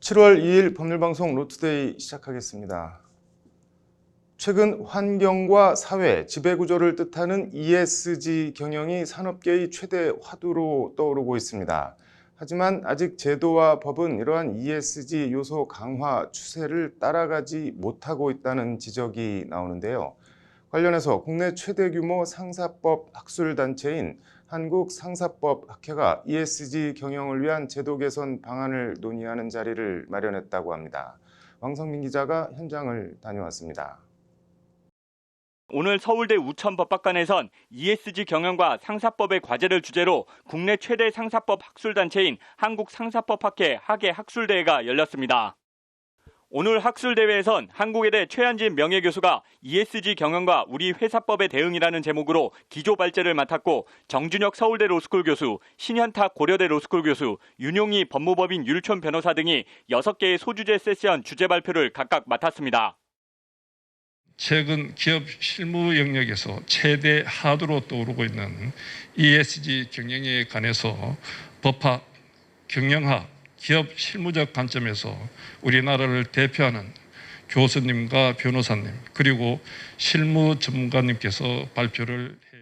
7월 2일 법률방송 로투데이 시작하겠습니다. 최근 환경과 사회, 지배구조를 뜻하는 ESG 경영이 산업계의 최대 화두로 떠오르고 있습니다. 하지만 아직 제도와 법은 이러한 ESG 요소 강화 추세를 따라가지 못하고 있다는 지적이 나오는데요. 관련해서 국내 최대 규모 상사법 학술단체인 한국상사법학회가 ESG 경영을 위한 제도 개선 방안을 논의하는 자리를 마련했다고 합니다. 왕성민 기자가 현장을 다녀왔습니다. 오늘 서울대 우천법학관에선 ESG 경영과 상사법의 과제를 주제로 국내 최대 상사법 학술단체인 한국상사법학회 학예 학술대회가 열렸습니다. 오늘 학술대회에선 한국외대 최한진 명예교수가 ESG 경영과 우리 회사법의 대응이라는 제목으로 기조발제를 맡았고, 정준혁 서울대 로스쿨 교수, 신현탁 고려대 로스쿨 교수, 윤용희 법무법인 율촌 변호사 등이 6개의 소주제 세션 주제 발표를 각각 맡았습니다. 최근 기업 실무 영역에서 최대 하두로 떠오르고 있는 ESG 경영에 관해서 법학, 경영학, 기업 실무적 관점에서 우리나라를 대표하는 교수님과 변호사님 그리고 실무 전문가님께서 발표를 해.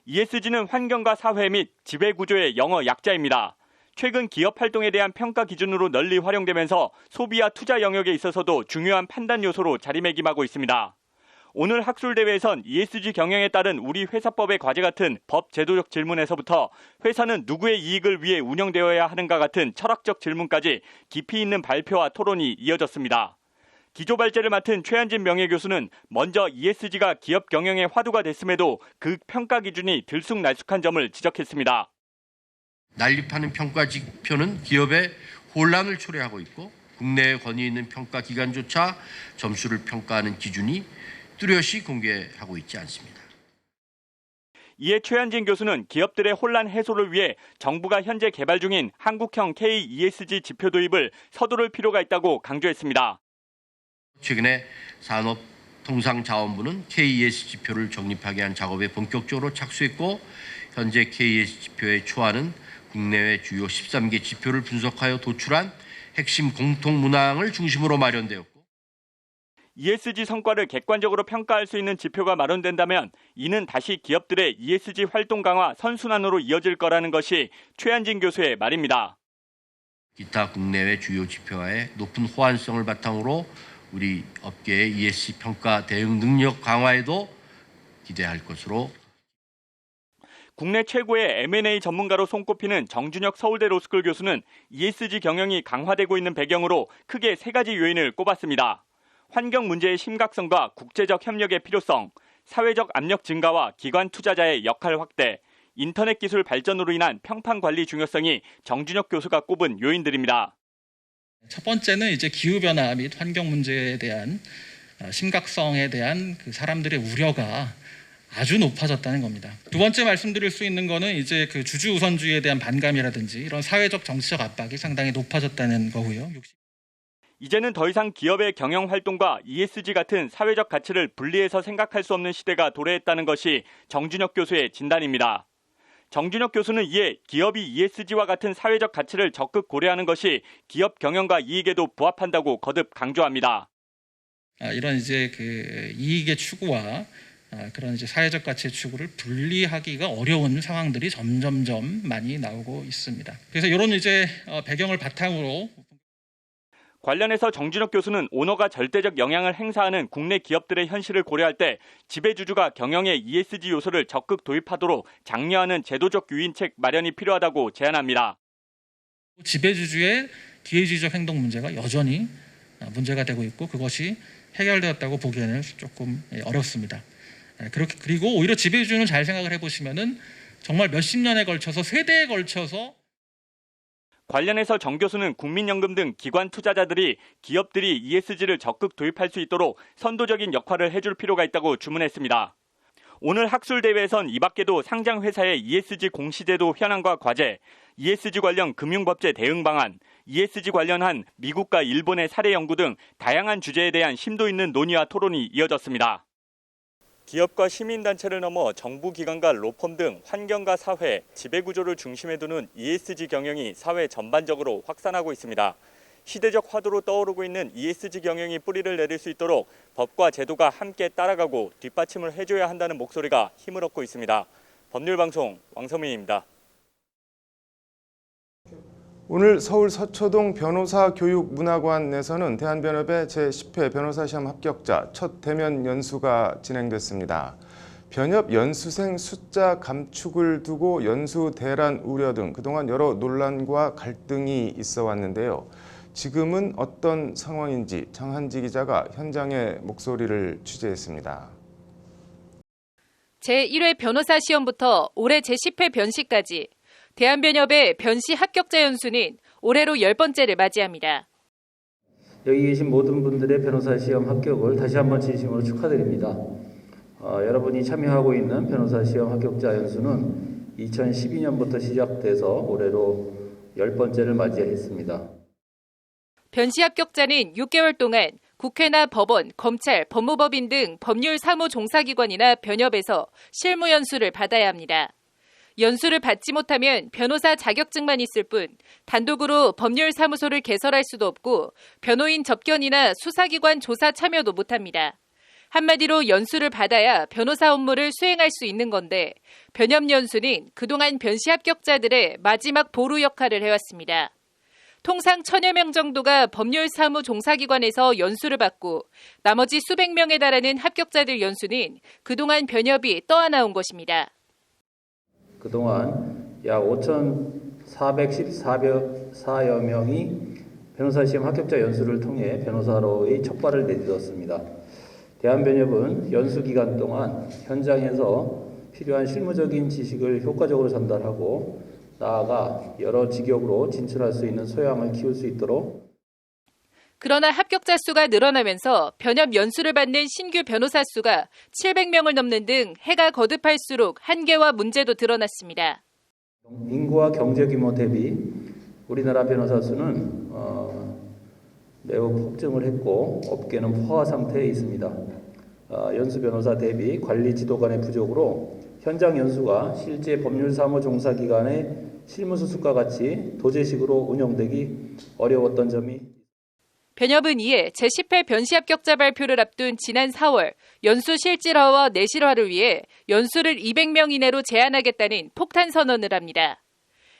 ESG는 환경과 사회 및 지배구조의 영어 약자입니다. 최근 기업 활동에 대한 평가 기준으로 널리 활용되면서 소비와 투자 영역에 있어서도 중요한 판단 요소로 자리매김하고 있습니다. 오늘 학술대회에선 ESG 경영에 따른 우리 회사법의 과제 같은 법 제도적 질문에서부터 회사는 누구의 이익을 위해 운영되어야 하는가 같은 철학적 질문까지 깊이 있는 발표와 토론이 이어졌습니다. 기조발제를 맡은 최한진 명예교수는 먼저 ESG가 기업 경영의 화두가 됐음에도 그 평가 기준이 들쑥날쑥한 점을 지적했습니다. 난립하는 평가 지표는 기업의 혼란을 초래하고 있고, 국내에 권위 있는 평가 기관조차 점수를 평가하는 기준이 뚜렷이 공개하고 있지 않습니다. 이에 최한진 교수는 기업들의 혼란 해소를 위해 정부가 현재 개발 중인 한국형 KESG 지표 도입을 서두를 필요가 있다고 강조했습니다. 최근에 산업통상자원부는 KESG 지표를 정립하게 한 작업에 본격적으로 착수했고, 현재 KESG 지표에 초안은 국내외 주요 13개 지표를 분석하여 도출한 핵심 공통 문항을 중심으로 마련되었고, ESG 성과를 객관적으로 평가할 수 있는 지표가 마련된다면 이는 다시 기업들의 ESG 활동 강화 선순환으로 이어질 거라는 것이 최한진 교수의 말입니다. 기타 국내외 주요 지표와의 높은 호환성을 바탕으로 우리 업계의 ESG 평가 대응 능력 강화에도 기대할 것으로. 국내 최고의 M&A 전문가로 손꼽히는 정준혁 서울대 로스쿨 교수는 ESG 경영이 강화되고 있는 배경으로 크게 3가지 요인을 꼽았습니다. 환경 문제의 심각성과 국제적 협력의 필요성, 사회적 압력 증가와 기관 투자자의 역할 확대, 인터넷 기술 발전으로 인한 평판 관리 중요성이 정준혁 교수가 꼽은 요인들입니다. 첫 번째는 이제 기후변화 및 환경 문제에 대한 심각성에 대한 그 사람들의 우려가 아주 높아졌다는 겁니다. 두 번째 말씀드릴 수 있는 거는 이제 그 주주 우선주의에 대한 반감이라든지 이런 사회적 정치적 압박이 상당히 높아졌다는 거고요. 이제는 더 이상 기업의 경영 활동과 ESG 같은 사회적 가치를 분리해서 생각할 수 없는 시대가 도래했다는 것이 정준혁 교수의 진단입니다. 정준혁 교수는 이에 기업이 ESG와 같은 사회적 가치를 적극 고려하는 것이 기업 경영과 이익에도 부합한다고 거듭 강조합니다. 이런 이제 그 이익의 추구와 그런 이제 사회적 가치의 추구를 분리하기가 어려운 상황들이 점점점 많이 나오고 있습니다. 그래서 이런 이제 배경을 바탕으로 관련해서 정준혁 교수는 오너가 절대적 영향을 행사하는 국내 기업들의 현실을 고려할 때 지배주주가 경영에 ESG 요소를 적극 도입하도록 장려하는 제도적 유인책 마련이 필요하다고 제안합니다. 지배주주의 기회주의적 행동 문제가 여전히 문제가 되고 있고, 그것이 해결되었다고 보기에는 조금 어렵습니다. 그리고 오히려 지배주주는 잘 생각을 해보시면은 정말 몇십 년에 걸쳐서 세대에 걸쳐서 관련해서 정 교수는 국민연금 등 기관 투자자들이 기업들이 ESG를 적극 도입할 수 있도록 선도적인 역할을 해줄 필요가 있다고 주문했습니다. 오늘 학술대회에선 이 밖에도 상장회사의 ESG 공시제도 현황과 과제, ESG 관련 금융법제 대응 방안, ESG 관련한 미국과 일본의 사례 연구 등 다양한 주제에 대한 심도 있는 논의와 토론이 이어졌습니다. 기업과 시민단체를 넘어 정부기관과 로펌 등 환경과 사회, 지배구조를 중심에 두는 ESG 경영이 사회 전반적으로 확산하고 있습니다. 시대적 화두로 떠오르고 있는 ESG 경영이 뿌리를 내릴 수 있도록 법과 제도가 함께 따라가고 뒷받침을 해줘야 한다는 목소리가 힘을 얻고 있습니다. 법률방송 왕서민입니다. 오늘 서울 서초동 변호사교육문화관에서는 대한변협의 제10회 변호사시험 합격자 첫 대면 연수가 진행됐습니다. 변협 연수생 숫자 감축을 두고 연수 대란 우려 등 그동안 여러 논란과 갈등이 있어 왔는데요. 지금은 어떤 상황인지 장한지 기자가 현장의 목소리를 취재했습니다. 제1회 변호사 시험부터 올해 제10회 변시까지 대한변협의 변시 합격자 연수는 올해로 10번째를 맞이합니다. 여기 계신 모든 분들의 변호사 시험 합격을 다시 한번 진심으로 축하드립니다. 여러분이 참여하고 있는 변호사 시험 합격자 연수는 2012년부터 시작돼서 올해로 10번째를 맞이했습니다. 변시 합격자는 6개월 동안 국회나 법원, 검찰, 법무법인 등 법률 사무 종사기관이나 변협에서 실무 연수를 받아야 합니다. 연수를 받지 못하면 변호사 자격증만 있을 뿐 단독으로 법률사무소를 개설할 수도 없고 변호인 접견이나 수사기관 조사 참여도 못합니다. 한마디로 연수를 받아야 변호사 업무를 수행할 수 있는 건데 변협 연수는 그동안 변시 합격자들의 마지막 보루 역할을 해왔습니다. 통상 1000여 명 정도가 법률사무 종사기관에서 연수를 받고 나머지 수백 명에 달하는 합격자들 연수는 그동안 변협이 떠안아온 것입니다. 그동안 약 5,414여 명이 변호사 시험 합격자 연수를 통해 변호사로의 첫 발을 내딛었습니다. 대한변협은 연수 기간 동안 현장에서 필요한 실무적인 지식을 효과적으로 전달하고 나아가 여러 직역으로 진출할 수 있는 소양을 키울 수 있도록. 그러나 합격자 수가 늘어나면서 변협 연수를 받는 신규 변호사 수가 700명을 넘는 등 해가 거듭할수록 한계와 문제도 드러났습니다. 인구와 경제 규모 대비 우리나라 변호사 수는 매우 폭증을 했고 업계는 포화 상태에 있습니다. 연수 변호사 대비 관리 지도 간의 부족으로 현장 연수가 실제 법률사무 종사기관의 실무수습과 같이 도제식으로 운영되기 어려웠던 점이. 변협은 이에 제10회 변시 합격자 발표를 앞둔 지난 4월 연수 실질화와 내실화를 위해 연수를 200명 이내로 제한하겠다는 폭탄 선언을 합니다.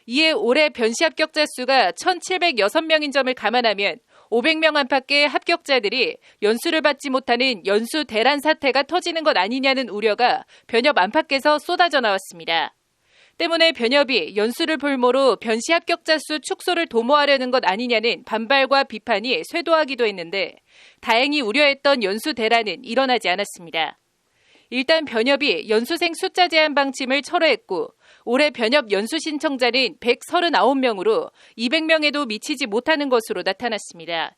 이에 올해 변시 합격자 수가 1,706명인 점을 감안하면 500명 안팎의 합격자들이 연수를 받지 못하는 연수 대란 사태가 터지는 것 아니냐는 우려가 변협 안팎에서 쏟아져 나왔습니다. 때문에 변협이 연수를 볼모로 변시 합격자 수 축소를 도모하려는 것 아니냐는 반발과 비판이 쇄도하기도 했는데 다행히 우려했던 연수 대란은 일어나지 않았습니다. 일단 변협이 연수생 숫자 제한 방침을 철회했고 올해 변협 연수 신청자는 139명으로 200명에도 미치지 못하는 것으로 나타났습니다.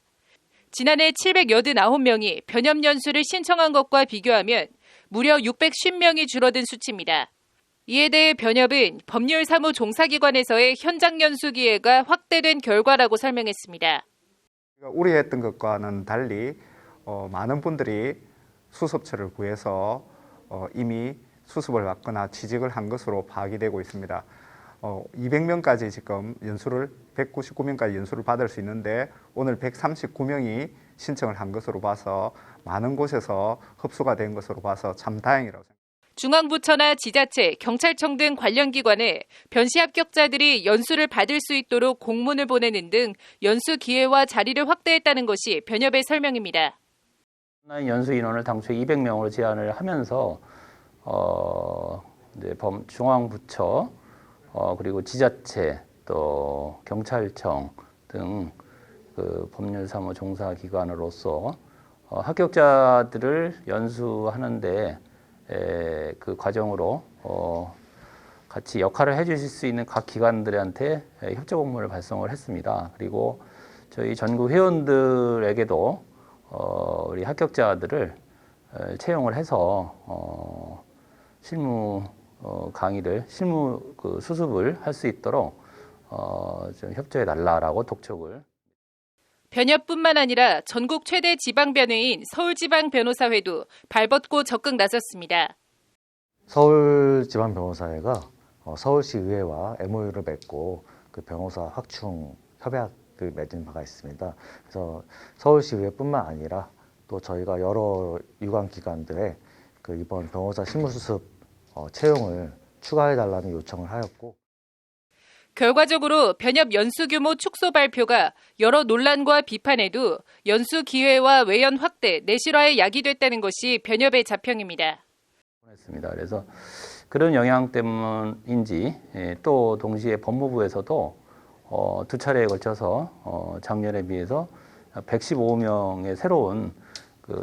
지난해 789명이 변협 연수를 신청한 것과 비교하면 무려 650명이 줄어든 수치입니다. 이에 대해 변협은 법률사무 종사기관에서의 현장 연수 기회가 확대된 결과라고 설명했습니다. 우려했던 것과는 달리 많은 분들이 수습처를 구해서 이미 수습을 받거나 취직을 한 것으로 파악이 되고 있습니다. 200명까지 지금 연수를 199명까지 연수를 받을 수 있는데 오늘 139명이 신청을 한 것으로 봐서 많은 곳에서 흡수가 된 것으로 봐서 참 다행이라고 생각합니다. 중앙부처나 지자체, 경찰청 등 관련 기관에 변시 합격자들이 연수를 받을 수 있도록 공문을 보내는 등 연수 기회와 자리를 확대했다는 것이 변협의 설명입니다. 연수 인원을 당초에 200명으로 제한을 하면서 이제 중앙부처 그리고 지자체 또 경찰청 등 그 법률사무 종사기관으로서 합격자들을 연수하는데 그 과정으로 같이 역할을 해주실 수 있는 각 기관들한테 협조 공문을 발송을 했습니다. 그리고 저희 전국 회원들에게도 우리 합격자들을 채용을 해서 실무 강의를 실무 그 수습을 할 수 있도록 좀 협조해 달라라고 독촉을. 변협뿐만 아니라 전국 최대 지방변회인 서울지방변호사회도 발벗고 적극 나섰습니다. 서울지방변호사회가 서울시 의회와 MOU를 맺고 그 변호사 확충 협약 맺은 바가 있습니다. 그래서 서울시의회뿐만 아니라 또 저희가 여러 유관기관들에 이번 변호사 실무수습 채용을 추가해달라는 요청을 하였고, 결과적으로 변협 연수 규모 축소 발표가 여러 논란과 비판에도 연수 기회와 외연 확대, 내실화에 야기됐다는 것이 변협의 자평입니다. 그래서 그런 영향 때문인지 또 동시에 법무부에서도 2차례에 걸쳐서 작년에 비해서 115명의 새로운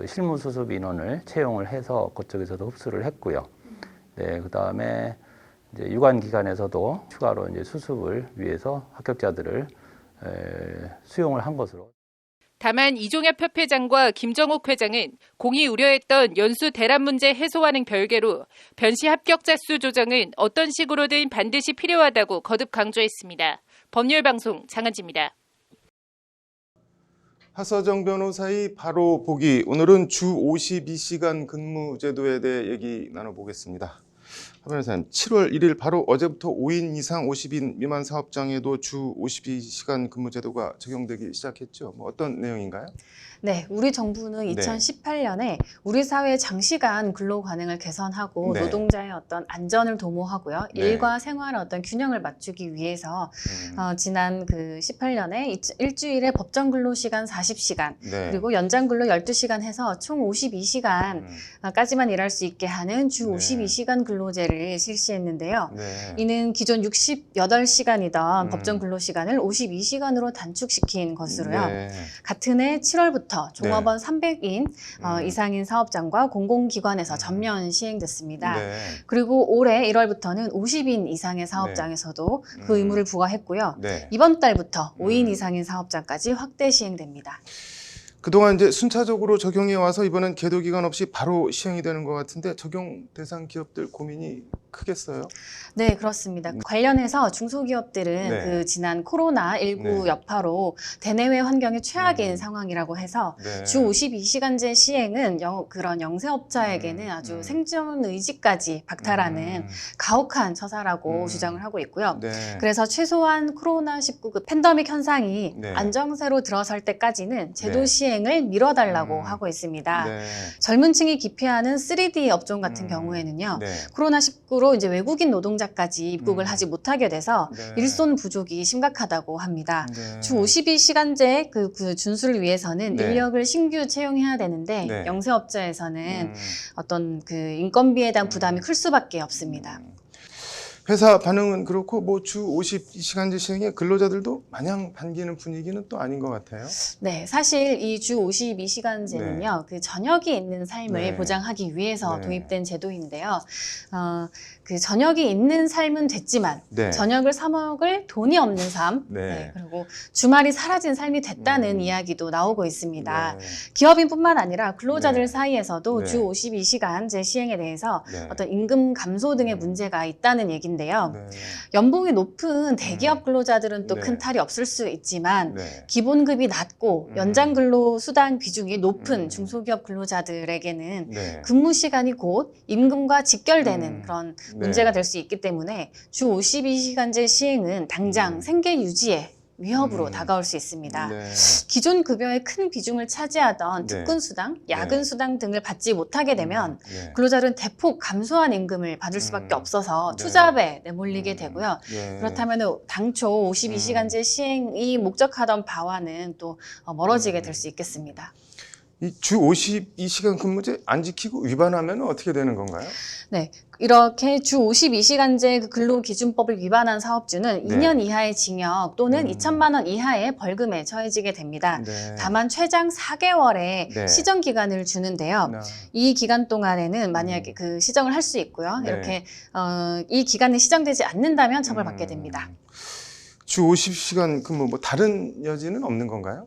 실무수습 인원을 채용을 해서 그쪽에서도 흡수를 했고요. 네, 그다음에 이제 유관기관에서도 추가로 이제 수습을 위해서 합격자들을 수용을 한 것으로. 다만 이종엽 협회장과 김정욱 회장은 공이 우려했던 연수 대란 문제 해소와는 별개로 변시 합격자 수 조정은 어떤 식으로든 반드시 필요하다고 거듭 강조했습니다. 법률방송 장한지입니다. 하서정 변호사의 바로 보기, 오늘은 주 52시간 근무 제도에 대해 얘기 나눠보겠습니다. 하 변호사님, 7월 1일 바로 어제부터 5인 이상 50인 미만 사업장에도 주 52시간 근무 제도가 적용되기 시작했죠. 어떤 내용인가요? 네, 우리 정부는 2018년에 우리 사회의 장시간 근로 관행을 개선하고 네. 노동자의 어떤 안전을 도모하고요. 네. 일과 생활의 어떤 균형을 맞추기 위해서 지난 18년에 일주일에 법정 근로 시간 40시간 네. 그리고 연장 근로 12시간 해서 총 52시간까지만 일할 수 있게 하는 주 네. 52시간 근로제를 실시했는데요. 네. 이는 기존 68시간이던 음. 법정 근로 시간을 52시간으로 단축시킨 것으로요. 네. 같은 해 7월부터 종업원 300인 이상인 사업장과 공공기관에서 전면 시행됐습니다. 네. 그리고 올해 1월부터는 50인 이상의 사업장에서도 그 의무를 부과했고요. 네. 이번 달부터 5인 이상인 사업장까지 확대 시행됩니다. 그동안 이제 순차적으로 적용해 와서 이번엔 계도 기간 없이 바로 시행이 되는 것 같은데 적용 대상 기업들 고민이 크겠어요? 네, 그렇습니다. 관련해서 중소기업들은 네. 지난 코로나19 네. 여파로 대내외 환경이 최악인 상황이라고 해서 네. 주 52시간제 시행은 그런 영세업자에게는 아주 생존 의지까지 박탈하는 가혹한 처사라고 주장을 하고 있고요. 네. 그래서 최소한 코로나19 팬데믹 현상이 네. 안정세로 들어설 때까지는 제도 네. 시행을 미뤄달라고 하고 있습니다. 네. 젊은 층이 기피하는 3D 업종 같은 경우에는요. 네. 코로나19로 이제 외국인 노동자까지 입국을 하지 못하게 돼서 네. 일손 부족이 심각하다고 합니다. 네. 주 52시간제 그 준수를 위해서는 네. 인력을 신규 채용해야 되는데 네. 영세업자에서는 어떤 인건비에 대한 부담이 클 수밖에 없습니다. 회사 반응은 그렇고 주 52시간제 시행에 근로자들도 마냥 반기는 분위기는 또 아닌 것 같아요. 네, 사실 이 주 52시간제는요, 그 저녁이 있는 삶을 네. 보장하기 위해서 네. 도입된 제도인데요. 그 저녁이 있는 삶은 됐지만 네. 저녁을 사 먹을 돈이 없는 삶, 네. 그리고 주말이 사라진 삶이 됐다는 이야기도 나오고 있습니다. 네. 기업인뿐만 아니라 근로자들 네. 사이에서도 네. 주 52시간제 시행에 대해서 네. 어떤 임금 감소 등의 문제가 있다는 얘기인데요. 네. 연봉이 높은 대기업 근로자들은 또 네. 큰 탈이 없을 수 있지만 네. 기본급이 낮고 연장 근로 수당 비중이 높은 중소기업 근로자들에게는 네. 근무 시간이 곧 임금과 직결되는 그런 네. 문제가 될 수 있기 때문에 주 52시간제 시행은 당장 생계 유지에 위협으로 다가올 수 있습니다. 네. 기존 급여의 큰 비중을 차지하던 네. 특근수당, 야근수당 등을 받지 못하게 되면 네. 근로자들은 대폭 감소한 임금을 받을 수밖에 없어서 네. 투잡에 내몰리게 되고요. 네. 그렇다면 당초 52시간제 시행이 목적하던 바와는 또 멀어지게 될 수 있겠습니다. 이 주 52시간 근무제 안 지키고 위반하면 어떻게 되는 건가요? 네, 이렇게 주 52시간제 근로기준법을 위반한 사업주는 네. 2년 이하의 징역 또는 2천만 원 이하의 벌금에 처해지게 됩니다. 네. 다만 최장 4개월의 네. 시정 기간을 주는데요. 이 기간 동안에는 만약에 그 시정을 할 수 있고요. 네. 이렇게 이 기간이 시정되지 않는다면 처벌받게 됩니다. 주 50시간 근무 다른 여지는 없는 건가요?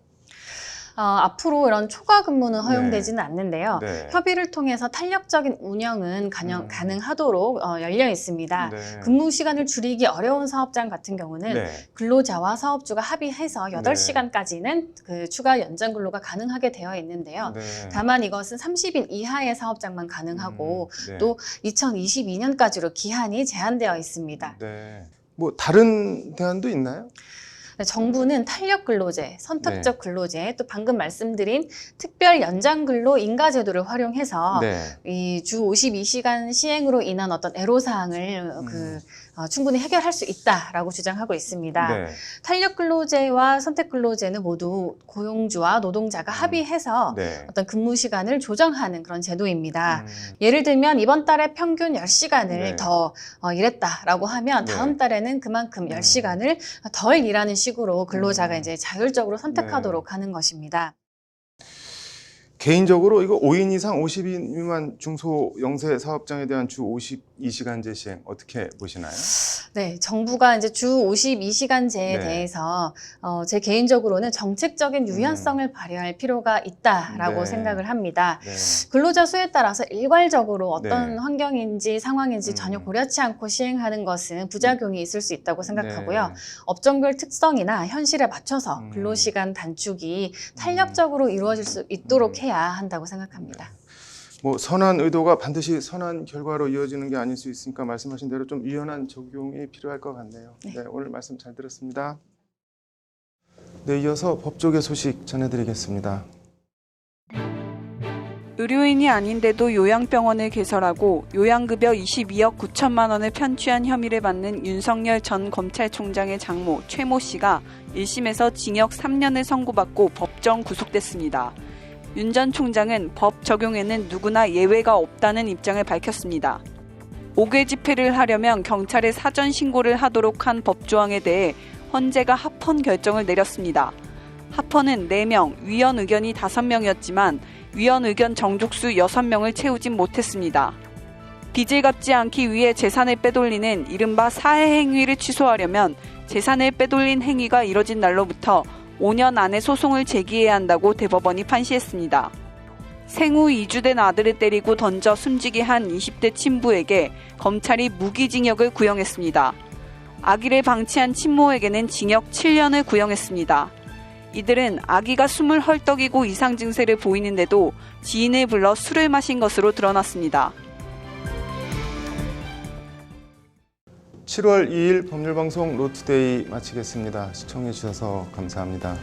앞으로 이런 초과 근무는 허용되지는 않는데요. 네. 협의를 통해서 탄력적인 운영은 가능하도록 열려 있습니다. 네. 근무 시간을 줄이기 어려운 사업장 같은 경우는 네. 근로자와 사업주가 합의해서 8시간까지는 그 추가 연장 근로가 가능하게 되어 있는데요. 네. 다만 이것은 30인 이하의 사업장만 가능하고 네. 또 2022년까지로 기한이 제한되어 있습니다. 네. 다른 대안도 있나요? 정부는 탄력 근로제, 선택적 근로제, 또 방금 말씀드린 특별 연장 근로 인가 제도를 활용해서 네. 이 주 52시간 시행으로 인한 어떤 애로사항을 충분히 해결할 수 있다라고 주장하고 있습니다. 네. 탄력 근로제와 선택 근로제는 모두 고용주와 노동자가 합의해서 네. 어떤 근무 시간을 조정하는 그런 제도입니다. 예를 들면 이번 달에 평균 10시간을 네. 더 일했다라고 하면 다음 네. 달에는 그만큼 10시간을 덜 일하는 식으로 근로자가 이제 자율적으로 선택하도록 하는 것입니다. 개인적으로 이거 5인 이상 50인 미만 중소 영세 사업장에 대한 주 52시간제 시행 어떻게 보시나요? 네, 정부가 이제 주 52시간제에 네. 대해서 제 개인적으로는 정책적인 유연성을 발휘할 필요가 있다라고 네. 생각을 합니다. 네. 근로자 수에 따라서 일괄적으로 어떤 네. 환경인지 상황인지 전혀 고려치 않고 시행하는 것은 부작용이 있을 수 있다고 생각하고요. 네. 업종별 특성이나 현실에 맞춰서 근로시간 단축이 탄력적으로 이루어질 수 있도록 해야 한다고 생각합니다. 뭐 선한 의도가 반드시 선한 결과로 이어지는 게 아닐 수 있으니까 말씀하신 대로 좀 유연한 적용이 필요할 것 같네요. 네, 오늘 말씀 잘 들었습니다. 네, 이어서 법조계 소식 전해드리겠습니다. 의료인이 아닌데도 요양병원을 개설하고 요양급여 22억 9천만 원을 편취한 혐의를 받는 윤석열 전 검찰총장의 장모 최모 씨가 1심에서 징역 3년을 선고받고 법정 구속됐습니다. 윤 전 총장은 법 적용에는 누구나 예외가 없다는 입장을 밝혔습니다. 5개 집회를 하려면 경찰에 사전 신고를 하도록 한 법조항에 대해 헌재가 합헌 결정을 내렸습니다. 합헌은 4명, 위헌 의견이 5명이었지만 위헌 의견 정족수 6명을 채우진 못했습니다. 빚을 갚지 않기 위해 재산을 빼돌리는 이른바 사해 행위를 취소하려면 재산을 빼돌린 행위가 이뤄진 날로부터 5년 안에 소송을 제기해야 한다고 대법원이 판시했습니다. 생후 2주 아들을 때리고 던져 숨지게 한 20대 친부에게 검찰이 무기징역을 구형했습니다. 아기를 방치한 친모에게는 징역 7년을 구형했습니다. 이들은 아기가 숨을 헐떡이고 이상 증세를 보이는데도 지인을 불러 술을 마신 것으로 드러났습니다. 7월 2일 법률방송 로투데이 마치겠습니다. 시청해 주셔서 감사합니다.